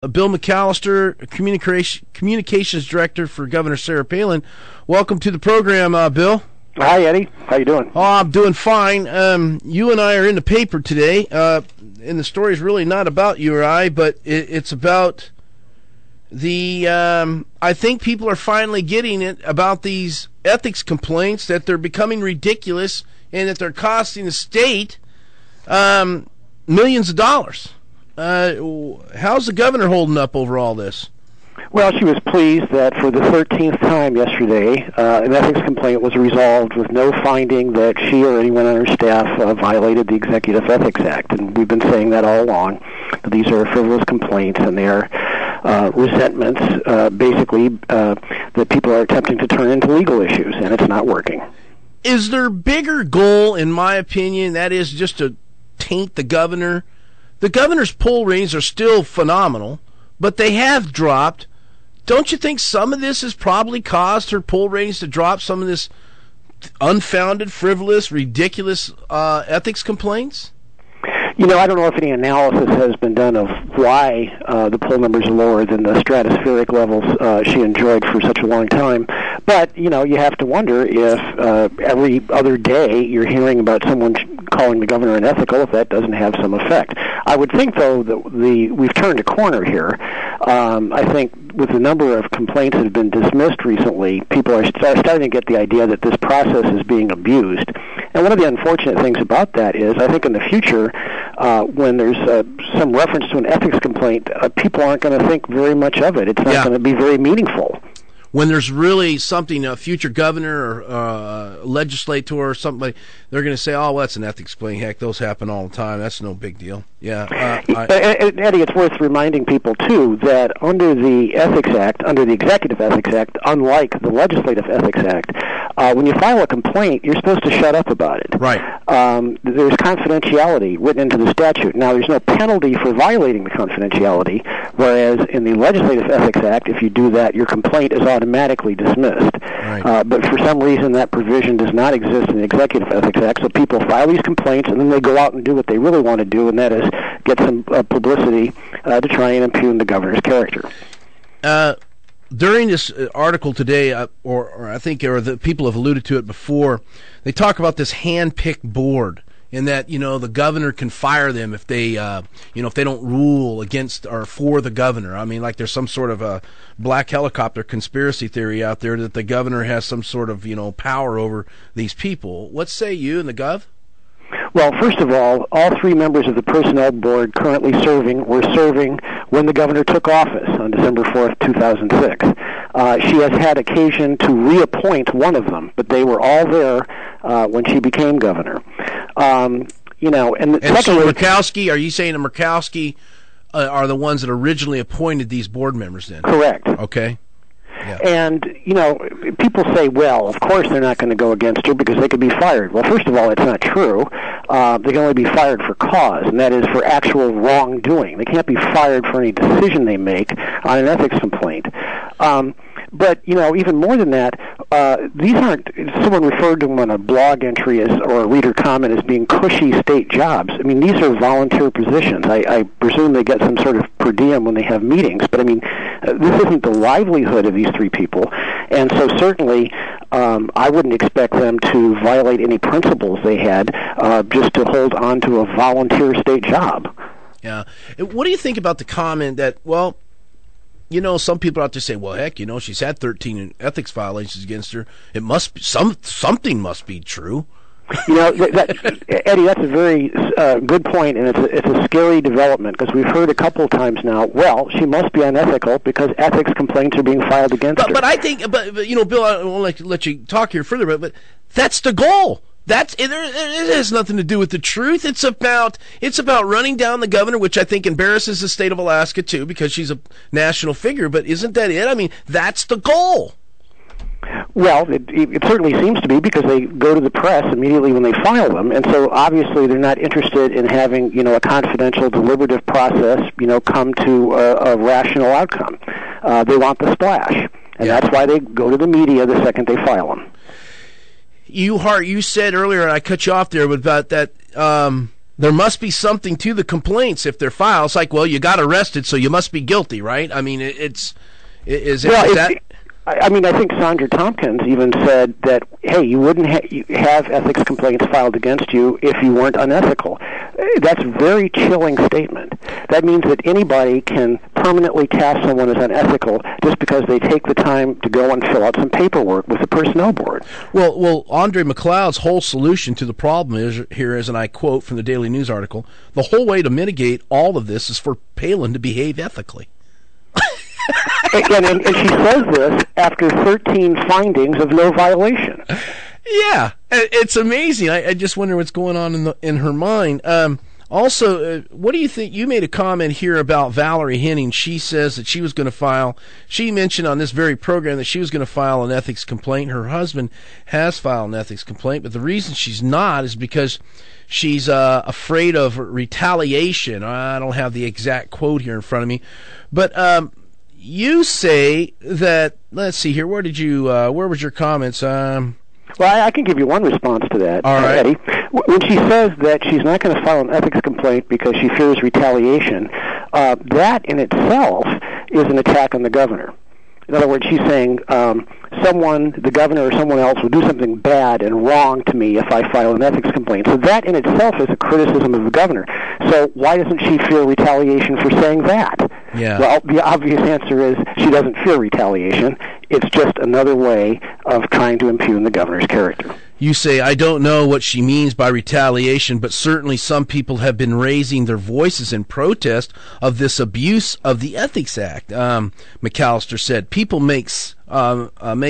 Bill McAllister, Communications Director for Governor Sarah Palin. Welcome to the program, Bill. Hi, Eddie. How you doing? Oh, I'm doing fine. You and I are in the paper today, and the story is really not about you or I, but it's about the, I think people are finally getting it about these ethics complaints, that they're becoming ridiculous and that they're costing the state millions of dollars. How's the governor holding up over all this? Well, she was pleased that for the 13th time yesterday, an ethics complaint was resolved with no finding that she or anyone on her staff violated the Executive Ethics Act. And we've been saying that all along. These are frivolous complaints, and they are resentments, basically, that people are attempting to turn into legal issues, and it's not working. Is their bigger goal, in my opinion, that is just to taint the governor? The governor's poll ratings are still phenomenal, but they have dropped. Don't you think some of this has probably caused her poll ratings to drop, some of this unfounded, frivolous, ridiculous ethics complaints? You know, I don't know if any analysis has been done of why the poll numbers are lower than the stratospheric levels she enjoyed for such a long time. But, you know, you have to wonder if every other day you're hearing about someone calling the governor unethical, if that doesn't have some effect. I would think, though, that we've turned a corner here. I think with the number of complaints that have been dismissed recently, people are starting to get the idea that this process is being abused. And one of the unfortunate things about that is, I think in the future, when there's some reference to an ethics complaint, people aren't going to think very much of it. It's not going to be very meaningful. When there's really something, a future governor or legislator or something, they're going to say, oh, well, that's an ethics complaint. Heck, those happen all the time. That's no big deal. Yeah. Eddie, it's worth reminding people, too, that under the Ethics Act, under the Executive Ethics Act, unlike the Legislative Ethics Act, when you file a complaint, you're supposed to shut up about it. Right. There's confidentiality written into the statute. Now, there's no penalty for violating the confidentiality, whereas in the Legislative Ethics Act, if you do that, your complaint is automatically dismissed. Right. But for some reason, that provision does not exist in the Executive Ethics Act, so people file these complaints, and then they go out and do what they really want to do, and that is get some publicity to try and impugn the governor's character. During this article today, or I think the people have alluded to it before, they talk about this hand-picked board, and that, you know, the governor can fire them if they, if they don't rule against or for the governor. I mean, like there's some sort of a black helicopter conspiracy theory out there that the governor has some sort of, power over these people. What say you and the Gov? Well, first of all three members of the Personnel Board currently were serving when the governor took office on December 4th, 2006. She has had occasion to reappoint one of them, but they were all there when she became governor. And secondly, so Murkowski, are you saying that Murkowski are the ones that originally appointed these board members then? Correct. Okay. Yeah. And, people say, well, of course they're not going to go against her because they could be fired. Well, first of all, it's not true. They can only be fired for cause, and that is for actual wrongdoing. They can't be fired for any decision they make on an ethics complaint. But, even more than that, these aren't, someone referred to them on a blog entry or a reader comment as being cushy state jobs. I mean, these are volunteer positions. I presume they get some sort of per diem when they have meetings, but I mean, this isn't the livelihood of these three people, and so certainly I wouldn't expect them to violate any principles they had just to hold on to a volunteer state job. Yeah. What do you think about the comment that, well, some people out there say, well, heck, she's had 13 ethics violations against her. It must be something must be true. Eddie, that's a very good point, and it's a scary development because we've heard a couple of times now, well, she must be unethical because ethics complaints are being filed against her. But I think, Bill, I won't let you talk here further, but that's the goal. It has nothing to do with the truth. It's about running down the governor, which I think embarrasses the state of Alaska too, because she's a national figure. But isn't that it? I mean, that's the goal. Well, it certainly seems to be because they go to the press immediately when they file them, and so obviously they're not interested in having a confidential, deliberative process come to a rational outcome. They want the splash, and that's why they go to the media the second they file them. You said earlier, and I cut you off there, about that there must be something to the complaints if they're filed. It's like, well, you got arrested, so you must be guilty, right? I mean, I mean, I think Sandra Tompkins even said that, hey, you wouldn't have ethics complaints filed against you if you weren't unethical. That's a very chilling statement. That means that anybody can permanently cast someone as unethical just because they take the time to go and fill out some paperwork with the personnel board. Well, Andre McLeod's whole solution to the problem is, and I quote from the Daily News article, the whole way to mitigate all of this is for Palin to behave ethically. and she says this after 13 findings of no violation. Yeah, it's amazing. I just wonder what's going on in her mind. Also, what do you think? You made a comment here about Valerie Henning. She says that she mentioned on this very program that she was going to file an ethics complaint. Her husband has filed an ethics complaint, but the reason she's not is because she's afraid of retaliation. I don't have the exact quote here in front of me, but you say that, let's see here, where was your comments? Well, I can give you one response to that, all right. Eddie. When she says that she's not going to file an ethics complaint because she fears retaliation, that in itself is an attack on the governor. In other words, she's saying the governor or someone else will do something bad and wrong to me if I file an ethics complaint. So that in itself is a criticism of the governor. So why doesn't she fear retaliation for saying that? Yeah. Well, the obvious answer is she doesn't fear retaliation. It's just another way of trying to impugn the governor's character. You say, I don't know what she means by retaliation, but certainly some people have been raising their voices in protest of this abuse of the Ethics Act. McAllister said, people make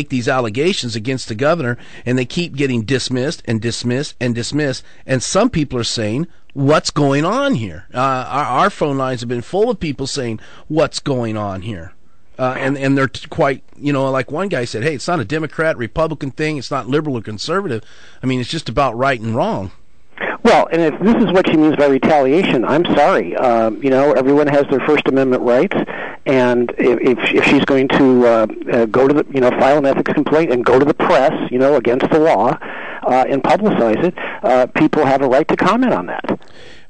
these allegations against the governor, and they keep getting dismissed and dismissed and dismissed, and some people are saying, what's going on here? Our phone lines have been full of people saying, what's going on here? And they're quite, like one guy said, hey, it's not a Democrat, Republican thing. It's not liberal or conservative. I mean, it's just about right and wrong. Well, and if this is what she means by retaliation, I'm sorry. Everyone has their First Amendment rights, and if she's going to go to file an ethics complaint and go to the press, against the law, and publicize it, people have a right to comment on that.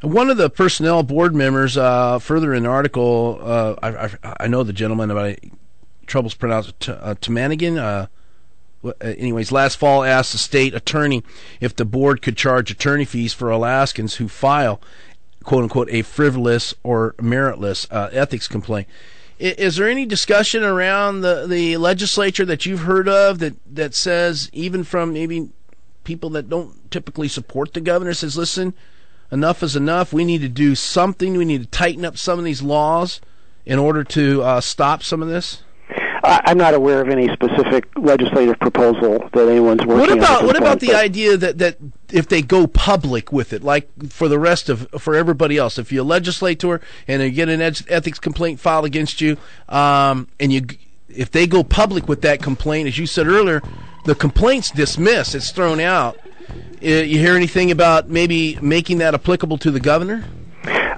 One of the personnel board members, further in the article, I know the gentleman, but troubles pronounced Tamanigan. Anyways, last fall asked the state attorney if the board could charge attorney fees for Alaskans who file, quote unquote, a frivolous or meritless ethics complaint. Is there any discussion around the legislature that you've heard of that says, even from maybe people that don't typically support the governor, says, listen, enough is enough. We need to do something. We need to tighten up some of these laws in order to stop some of this? I'm not aware of any specific legislative proposal that anyone's working on. What about the idea that if they go public with it, like for everybody else, if you're a legislator and you get an ethics complaint filed against you, if they go public with that complaint, as you said earlier, the complaint's dismissed, it's thrown out. You hear anything about maybe making that applicable to the governor?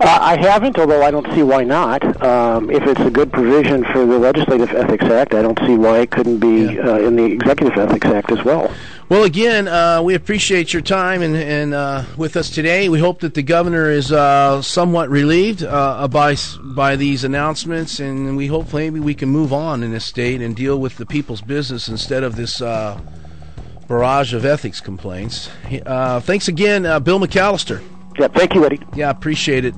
I haven't, although I don't see why not. If it's a good provision for the Legislative Ethics Act, I don't see why it couldn't be in the Executive Ethics Act as well. Well, again, we appreciate your time and with us today. We hope that the governor is somewhat relieved by these announcements, and we hope maybe we can move on in this state and deal with the people's business instead of this barrage of ethics complaints. Thanks again, Bill McAllister. Yeah, thank you, Eddie. Yeah, appreciate it.